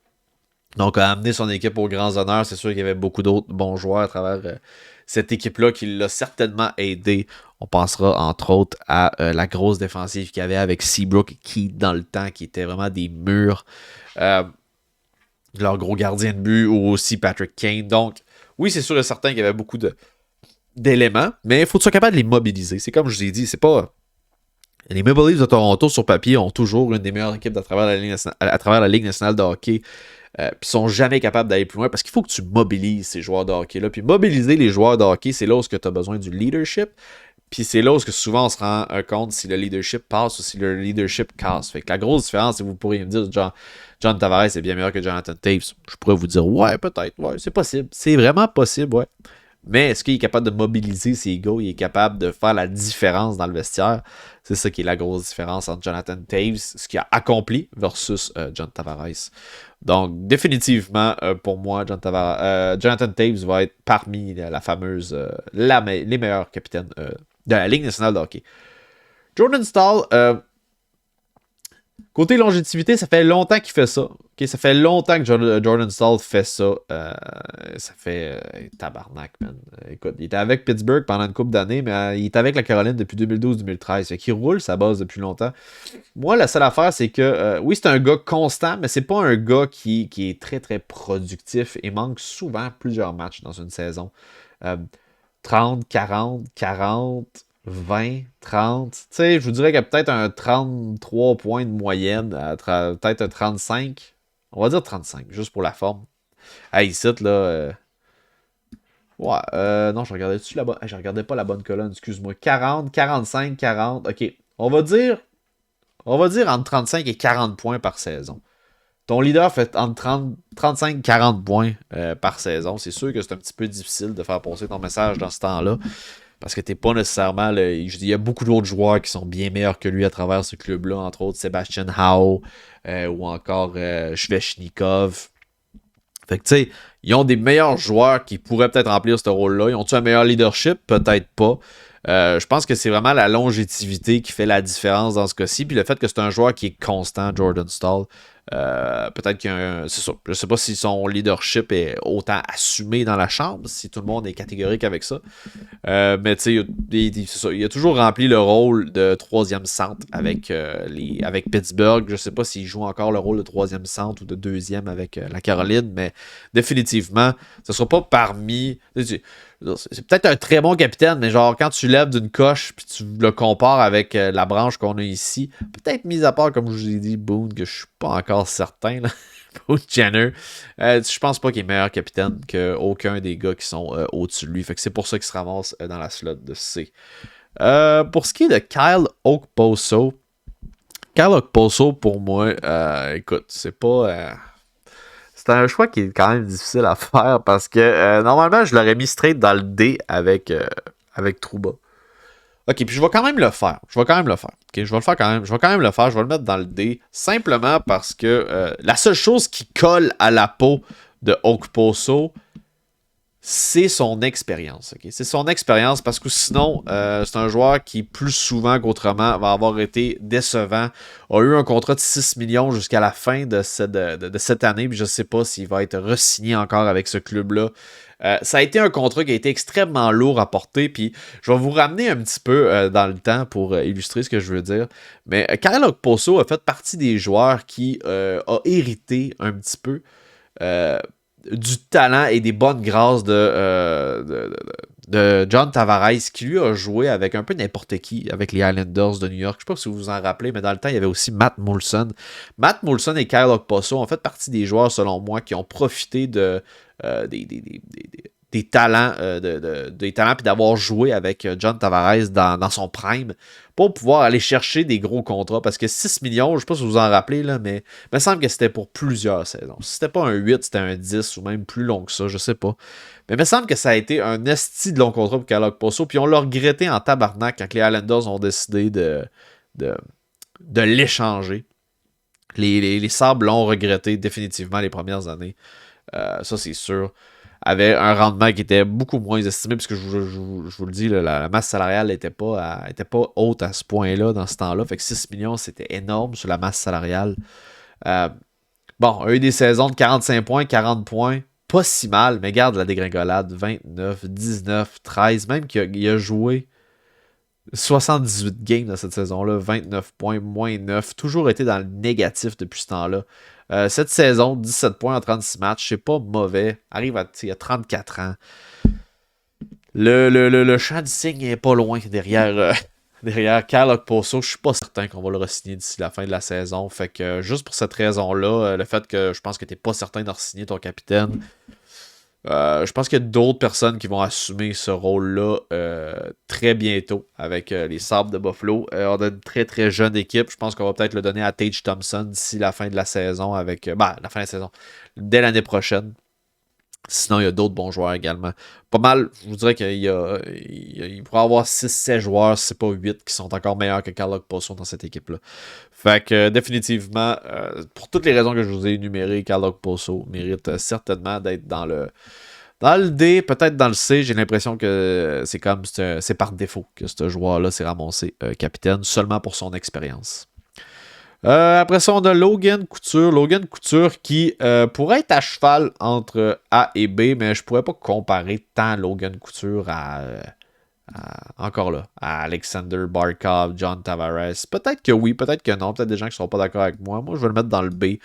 Donc, a amené son équipe aux grands honneurs. C'est sûr qu'il y avait beaucoup d'autres bons joueurs à travers cette équipe-là qui l'a certainement aidé. On pensera entre autres à la grosse défensive qu'il y avait avec Seabrook qui, dans le temps, qui était vraiment des murs. Leur gros gardien de but ou aussi Patrick Kane. Donc, oui, c'est sûr et certain qu'il y avait beaucoup d'éléments, mais il faut que tu sois capable de les mobiliser. C'est comme je vous ai dit, c'est pas... Les Maple Leafs de Toronto, sur papier, ont toujours une des meilleures équipes à travers la Ligue nationale de hockey. Puis sont jamais capables d'aller plus loin parce qu'il faut que tu mobilises ces joueurs de hockey-là. Puis mobiliser les joueurs de hockey, c'est là où tu as besoin du leadership. Puis c'est là où souvent on se rend compte si le leadership passe ou si le leadership casse. Fait que la grosse différence, c'est que vous pourriez me dire, John Tavares est bien meilleur que Jonathan Toews. Je pourrais vous dire, ouais, peut-être, ouais, c'est possible. C'est vraiment possible, ouais. Mais est-ce qu'il est capable de mobiliser ses gars? Il est capable de faire la différence dans le vestiaire? C'est ça qui est la grosse différence entre Jonathan Toews, ce qu'il a accompli, versus John Tavares. Donc, définitivement, pour moi, Jonathan Toews va être parmi la fameuse, les meilleurs capitaines de la Ligue nationale de hockey. Jordan Staal, côté longévité, ça fait longtemps qu'il fait ça. Okay? Ça fait longtemps que Jordan Staal fait ça. Ça fait tabarnak, man. Écoute, il était avec Pittsburgh pendant une couple d'années, mais il est avec la Caroline depuis 2012-2013. Fait qu'il roule sa base depuis longtemps. Moi, la seule affaire, c'est que oui, c'est un gars constant, mais c'est pas un gars qui est très, très productif et manque souvent plusieurs matchs dans une saison. 30, 40, 40... 20, 30, tu sais, je vous dirais qu'il y a peut-être un 33 points de moyenne, peut-être un 35, on va dire 35, juste pour la forme. Hey, ici, là, non, je regardais dessus là-bas, je regardais pas la bonne colonne, excuse-moi, 40, 45, 40, ok, on va dire entre 35 et 40 points par saison. Ton leader fait entre 35 et 40 points par saison, c'est sûr que c'est un petit peu difficile de faire passer ton message dans ce temps-là. Parce que t'es pas nécessairement... il y a beaucoup d'autres joueurs qui sont bien meilleurs que lui à travers ce club-là, entre autres Sébastien Howe ou encore Svechnikov. Fait que tu sais, ils ont des meilleurs joueurs qui pourraient peut-être remplir ce rôle-là. Ils ont-tu un meilleur leadership? Peut-être pas. Je pense que c'est vraiment la longévité qui fait la différence dans ce cas-ci. Puis le fait que c'est un joueur qui est constant, Jordan Staal. Peut-être c'est ça. Je sais pas si son leadership est autant assumé dans la chambre, si tout le monde est catégorique avec ça. Mais tu sais, il a toujours rempli le rôle de troisième centre avec Pittsburgh. Je sais pas s'il joue encore le rôle de troisième centre ou de deuxième avec la Caroline, mais définitivement, ce sera pas parmi... C'est peut-être un très bon capitaine, mais genre quand tu lèves d'une coche puis tu le compares avec la branche qu'on a ici, peut-être mis à part, comme je vous ai dit, Boone, que je suis pas encore certain, là. Boone Jenner, je pense pas qu'il est meilleur capitaine qu'aucun des gars qui sont au-dessus de lui. Fait que c'est pour ça qu'il se ramasse dans la slot de C. Pour ce qui est de Kyle Okposo, pour moi, écoute, c'est pas... c'est un choix qui est quand même difficile à faire parce que normalement, je l'aurais mis straight dans le D avec avec Trouba. OK, puis je vais quand même le faire. OK, je vais le faire quand même. Je vais quand même le faire. Je vais le mettre dans le D. Simplement parce que la seule chose qui colle à la peau de Okposo, c'est son expérience. Okay? C'est son expérience parce que sinon, c'est un joueur qui, plus souvent qu'autrement, va avoir été décevant. A eu un contrat de 6 millions jusqu'à la fin de cette année. Puis je ne sais pas s'il va être re-signé encore avec ce club-là. Ça a été un contrat qui a été extrêmement lourd à porter. Puis je vais vous ramener un petit peu dans le temps pour illustrer ce que je veux dire. Mais Kyle Okposo a fait partie des joueurs qui a hérité un petit peu du talent et des bonnes grâces de John Tavares, qui lui a joué avec un peu n'importe qui, avec les Islanders de New York. Je ne sais pas si vous vous en rappelez, mais dans le temps, il y avait aussi Matt Moulson. Matt Moulson et Kyle Okposo ont fait partie des joueurs, selon moi, qui ont profité des talents, des talents puis d'avoir joué avec John Tavares dans son prime pour pouvoir aller chercher des gros contrats. Parce que 6 millions, je ne sais pas si vous vous en rappelez, là, mais il me semble que c'était pour plusieurs saisons. Si c'était pas un 8, c'était un 10 ou même plus long que ça, je sais pas. Mais il me semble que ça a été un esti de long contrat pour Kyle Okposo. Puis on l'a regretté en tabarnak quand les Islanders ont décidé de l'échanger. Les Sabres l'ont regretté définitivement les premières années. Ça, c'est sûr. Avait un rendement qui était beaucoup moins estimé, puisque je vous le dis, là, la masse salariale n'était pas haute à ce point-là, dans ce temps-là. Fait que 6 millions, c'était énorme sur la masse salariale. Bon, a eu des saisons de 45 points, 40 points, pas si mal, mais garde la dégringolade, 29, 19, 13, même qu'il a joué 78 games dans cette saison-là, 29 points, moins 9, toujours été dans le négatif depuis ce temps-là. Cette saison, 17 points en 36 matchs, c'est pas mauvais. Arrive il y a 34 ans. Le champ du signe est pas loin derrière Kyle Okposo. Je suis pas certain qu'on va le re-signer d'ici la fin de la saison. Fait que juste pour cette raison-là, le fait que je pense que t'es pas certain de re-signer ton capitaine, je pense qu'il y a d'autres personnes qui vont assumer ce rôle-là très bientôt avec les Sabres de Buffalo. On a une très très jeune équipe. Je pense qu'on va peut-être le donner à Tage Thompson d'ici la fin de la saison avec la fin de la saison, dès l'année prochaine. Sinon, il y a d'autres bons joueurs également. Pas mal, je vous dirais qu'il pourrait y avoir 6-7 joueurs, si c'est pas 8, qui sont encore meilleurs que Kyle Okposo dans cette équipe-là. Fait que définitivement, pour toutes les raisons que je vous ai énumérées, Kyle Okposo mérite certainement d'être dans le D, peut-être dans le C. J'ai l'impression que c'est par défaut que ce joueur-là s'est ramassé capitaine, seulement pour son expérience. Après ça, on a Logan Couture. Logan Couture qui pourrait être à cheval entre A et B, mais je pourrais pas comparer tant Logan Couture encore là, à Alexander Barkov, John Tavares. Peut-être que oui, peut-être que non. Peut-être des gens qui ne seront pas d'accord avec moi. Moi, je vais le mettre dans le B.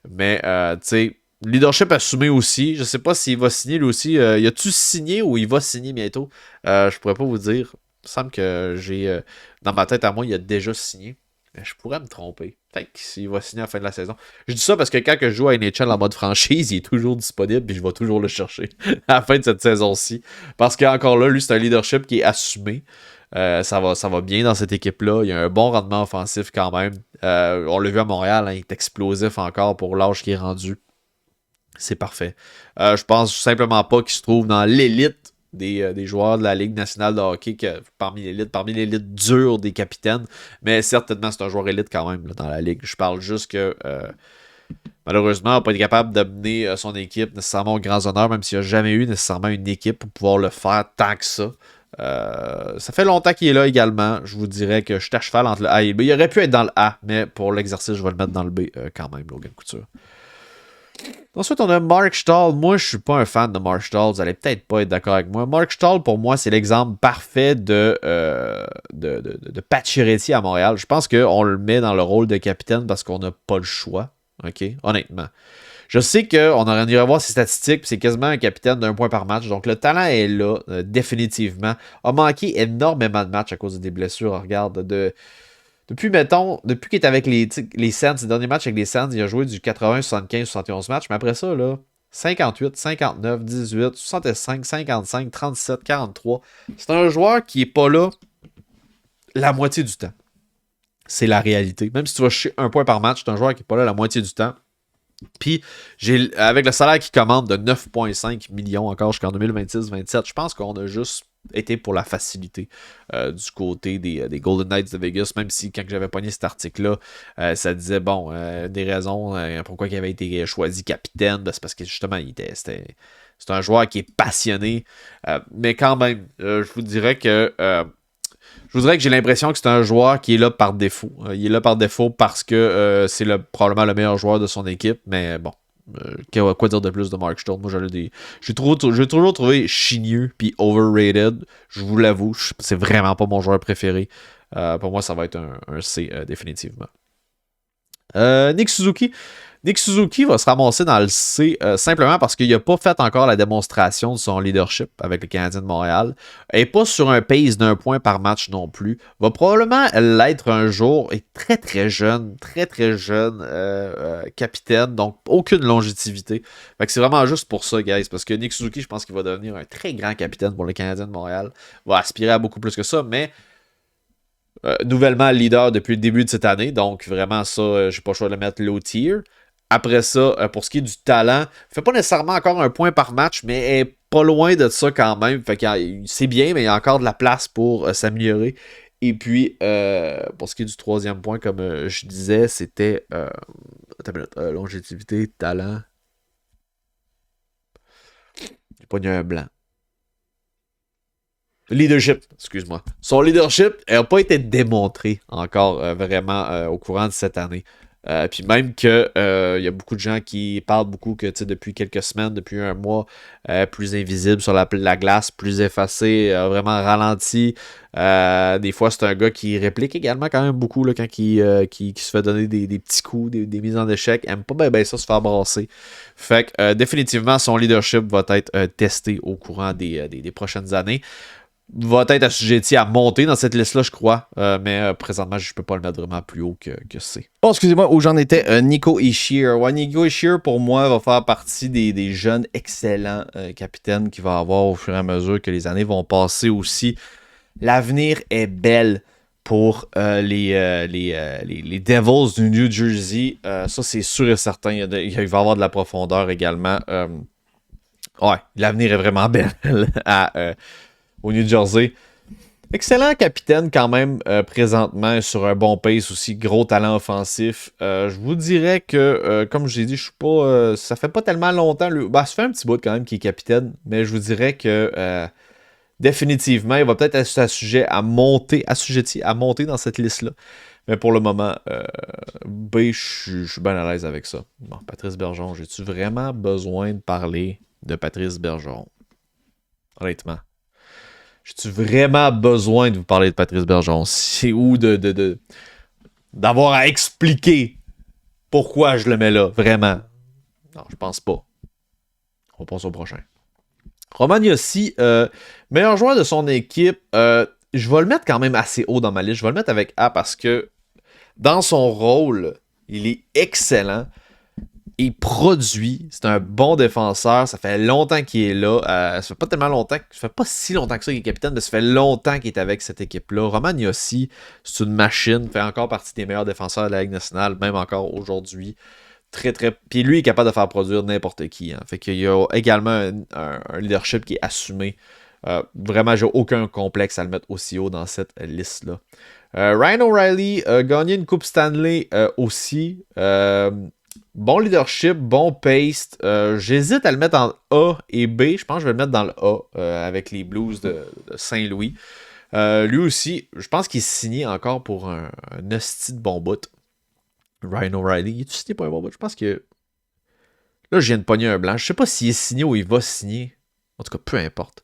Mais, tu sais, leadership assumé aussi. Je sais pas s'il va signer lui aussi. Y a-tu signé ou il va signer bientôt? Je pourrais pas vous dire. Il me semble que dans ma tête à moi, il a déjà signé. Mais je pourrais me tromper. Peut-être qu'il va signer à la fin de la saison. Je dis ça parce que quand je joue à NHL en mode franchise, il est toujours disponible et je vais toujours le chercher à la fin de cette saison-ci. Parce qu'encore là, lui, c'est un leadership qui est assumé. Ça va bien dans cette équipe-là. Il y a un bon rendement offensif quand même. On l'a vu à Montréal, il est explosif encore pour l'âge qui est rendu. C'est parfait. Je pense simplement pas qu'il se trouve dans l'élite des joueurs de la Ligue nationale de hockey, parmi l'élite dure des capitaines, mais certainement c'est un joueur élite quand même là, dans la Ligue. Je parle juste que malheureusement, il n'a pas été capable d'amener son équipe nécessairement aux grands honneurs, même s'il n'a jamais eu nécessairement une équipe pour pouvoir le faire tant que ça. Ça fait longtemps qu'il est là également. Je vous dirais que je suis à cheval entre le A et le B. Il aurait pu être dans le A, mais pour l'exercice, je vais le mettre dans le B quand même, Logan Couture. Ensuite, on a Mark Stahl. Moi, je suis pas un fan de Mark Stahl. Vous allez peut-être pas être d'accord avec moi. Mark Stahl, pour moi, c'est l'exemple parfait de Pacioretty à Montréal. Je pense qu'on le met dans le rôle de capitaine parce qu'on n'a pas le choix. OK? Honnêtement. Je sais qu'on irait voir ses statistiques, puis c'est quasiment un capitaine d'un point par match. Donc, le talent est là, définitivement. A manqué énormément de matchs à cause des blessures. Regarde, depuis qu'il est avec les Sens, ses derniers matchs avec les Sens, il a joué du 80, 75, 71 matchs. Mais après ça, là, 58, 59, 18, 65, 55, 37, 43. C'est un joueur qui est pas là la moitié du temps. C'est la réalité. Même si tu vas chercher un point par match, c'est un joueur qui est pas là la moitié du temps. Puis, avec le salaire qui commande de 9,5 millions encore jusqu'en 2026-27, je pense qu'on a juste été pour la facilité du côté des Golden Knights de Vegas, même si quand j'avais pogné cet article-là, ça disait, bon, des raisons pourquoi il avait été choisi capitaine, ben, c'est parce que justement, c'est un joueur qui est passionné, mais quand même, je vous dirais que j'ai l'impression que c'est un joueur qui est là par défaut. Il est là par défaut parce que c'est probablement le meilleur joueur de son équipe, mais bon. Quoi dire de plus de Mark Stone? Moi, j'ai toujours trouvé chigneux puis overrated. Je vous l'avoue, c'est vraiment pas mon joueur préféré. Pour moi, ça va être un C définitivement. Nick Suzuki. Nick Suzuki va se ramasser dans le C simplement parce qu'il n'a pas fait encore la démonstration de son leadership avec le Canadien de Montréal. Et pas sur un pace d'un point par match non plus. Va probablement l'être un jour. Et très très jeune capitaine. Donc aucune longévité. Fait que c'est vraiment juste pour ça, guys. Parce que Nick Suzuki, je pense qu'il va devenir un très grand capitaine pour le Canadien de Montréal. Va aspirer à beaucoup plus que ça. Mais nouvellement leader depuis le début de cette année. Donc vraiment ça, j'ai pas le choix de le mettre low tier. Après ça, pour ce qui est du talent, il fait pas nécessairement encore un point par match, mais est pas loin de ça quand même. Fait que c'est bien, mais il y a encore de la place pour s'améliorer. Et puis, pour ce qui est du troisième point, comme je disais, c'était attends une minute, longévité, talent. J'ai pas eu un blanc. Leadership, excuse-moi. Son leadership n'a pas été démontré encore vraiment au courant de cette année. Puis même que y a beaucoup de gens qui parlent beaucoup que depuis quelques semaines, depuis un mois, plus invisible sur la glace, plus effacé, vraiment ralenti. Des fois, c'est un gars qui réplique également quand même beaucoup là, quand qui se fait donner des petits coups, des mises en échec. Aime pas bien ça se faire brasser. Fait que définitivement, son leadership va être testé au courant des prochaines années. Va être assujetti à monter dans cette liste-là, je crois. Mais présentement, je peux pas le mettre vraiment plus haut que C. Bon, excusez-moi, où j'en étais, Nico Hischier. Ouais, Nico Hischier, pour moi, va faire partie des jeunes excellents capitaines qu'il va avoir au fur et à mesure que les années vont passer aussi. L'avenir est belle pour les Devils du New Jersey. Ça, c'est sûr et certain. Il va y avoir de la profondeur également. Ouais, l'avenir est vraiment belle au New Jersey. Excellent capitaine quand même présentement sur un bon pace aussi, gros talent offensif. Je vous dirais que, comme je l'ai dit, je suis pas. Ça fait pas tellement longtemps. Ça fait un petit bout quand même qu'il est capitaine, mais je vous dirais que définitivement, il va peut-être être assujetti à monter dans cette liste-là. Mais pour le moment, B, je suis bien à l'aise avec ça. Bon, Patrice Bergeron, j'ai-tu vraiment besoin de parler de Patrice Bergeron? Honnêtement. J'ai-tu vraiment besoin de vous parler de Patrice Bergeron? Ou d'avoir à expliquer pourquoi je le mets là, vraiment? Non, je pense pas. On passe au prochain. Roman Josi, meilleur joueur de son équipe, je vais le mettre quand même assez haut dans ma liste. Je vais le mettre avec A parce que dans son rôle, il est excellent. Il produit, c'est un bon défenseur, ça fait longtemps qu'il est là, ça fait pas tellement longtemps, ça fait pas si longtemps que ça qu'il est capitaine, mais ça fait longtemps qu'il est avec cette équipe-là. Roman Josi, c'est une machine, fait encore partie des meilleurs défenseurs de la Ligue nationale, même encore aujourd'hui. Très, très. Puis lui est capable de faire produire n'importe qui. Hein. Fait qu'il y a également un leadership qui est assumé. Vraiment, j'ai aucun complexe à le mettre aussi haut dans cette liste-là. Ryan O'Reilly a gagné une Coupe Stanley aussi. Bon leadership, bon pace. J'hésite à le mettre en A et B. Je pense que je vais le mettre dans le A avec les Blues de Saint-Louis. Lui aussi, je pense qu'il est signé encore pour un hostie de bon bout. Ryan O'Reilly, il est signé pour un bon bout? Je pense que... Là, je viens de pogner un blanc. Je sais pas s'il est signé ou il va signer. En tout cas, peu importe.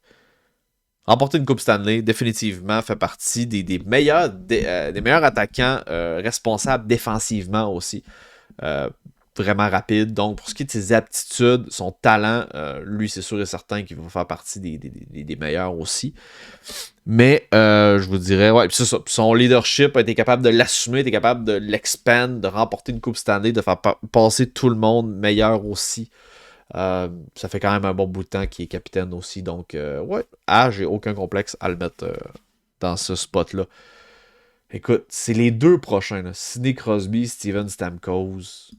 Remporter une Coupe Stanley, définitivement, fait partie des meilleurs attaquants responsables défensivement aussi. Vraiment rapide. Donc, pour ce qui est de ses aptitudes, son talent, lui, c'est sûr et certain qu'il va faire partie des meilleurs aussi. Mais, je vous dirais, ouais, c'est ça. Son leadership a été capable de l'assumer, a été capable de l'expand, de remporter une Coupe Stanley, de faire passer tout le monde meilleur aussi. Ça fait quand même un bon bout de temps qu'il est capitaine aussi. Donc, ouais, j'ai aucun complexe à le mettre dans ce spot-là. Écoute, c'est les deux prochains. Là. Sidney Crosby, Steven Stamkos.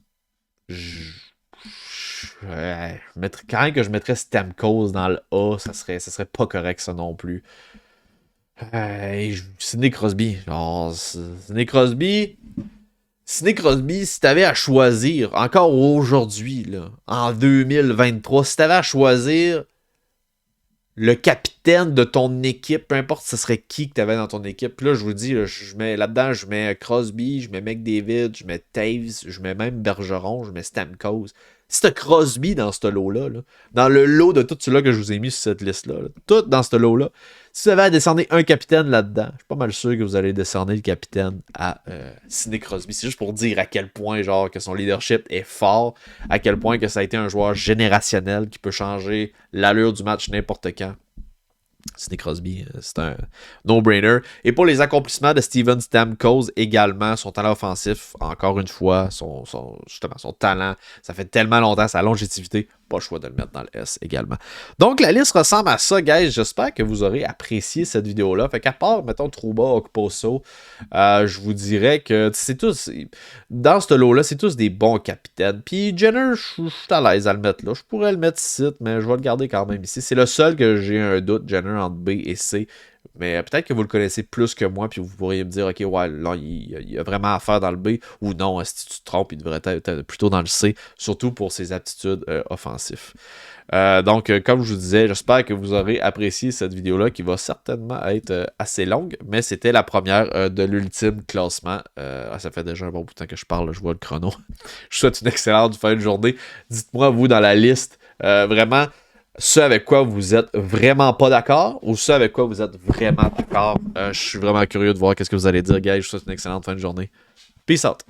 quand même que je mettrais Stamkos dans le A, ça serait pas correct ça non plus. Sidney Crosby. Genre, Sidney Crosby, si t'avais à choisir, encore aujourd'hui, là, en 2023, si t'avais à choisir le capitaine de ton équipe, peu importe ce serait qui que t'avais dans ton équipe, puis là, je vous dis, là, je mets Crosby, je mets McDavid, je mets Taves, je mets même Bergeron, je mets Stamkos. Si t'as Crosby dans ce lot-là, dans le lot de tout ceux-là que je vous ai mis sur cette liste-là, tout dans ce lot-là, si vous avez à décerner un capitaine là-dedans, je suis pas mal sûr que vous allez décerner le capitaine à Sidney Crosby. C'est juste pour dire à quel point genre que son leadership est fort, à quel point que ça a été un joueur générationnel qui peut changer l'allure du match n'importe quand. Sidney Crosby, c'est un no-brainer. Et pour les accomplissements de Steven Stamkos également, son talent offensif, encore une fois, justement, son talent, ça fait tellement longtemps, sa longévité, pas le choix de le mettre dans le S également. Donc la liste ressemble à ça, guys. J'espère que vous aurez apprécié cette vidéo-là. Fait qu'à part, mettons, Trouba, Okposo, je vous dirais que c'est tous, dans ce lot-là, c'est tous des bons capitaines. Puis Jenner, je suis à l'aise à le mettre là. Je pourrais le mettre ici, mais je vais le garder quand même ici. C'est le seul que j'ai un doute, Jenner, entre B et C. Mais peut-être que vous le connaissez plus que moi, puis vous pourriez me dire, ok, ouais, là, il y a vraiment à faire dans le B, ou non, si tu te trompes, il devrait être plutôt dans le C, surtout pour ses aptitudes offensives. Donc, comme je vous disais, j'espère que vous aurez apprécié cette vidéo-là, qui va certainement être assez longue, mais c'était la première de l'ultime classement. Ça fait déjà un bon bout de temps que je parle, là, je vois le chrono. Je vous souhaite une excellente fin de journée. Dites-moi, vous, dans la liste, vraiment, ce avec quoi vous êtes vraiment pas d'accord ou ce avec quoi vous êtes vraiment d'accord. Je suis vraiment curieux de voir qu'est-ce que vous allez dire, guys. Je vous souhaite une excellente fin de journée. Peace out.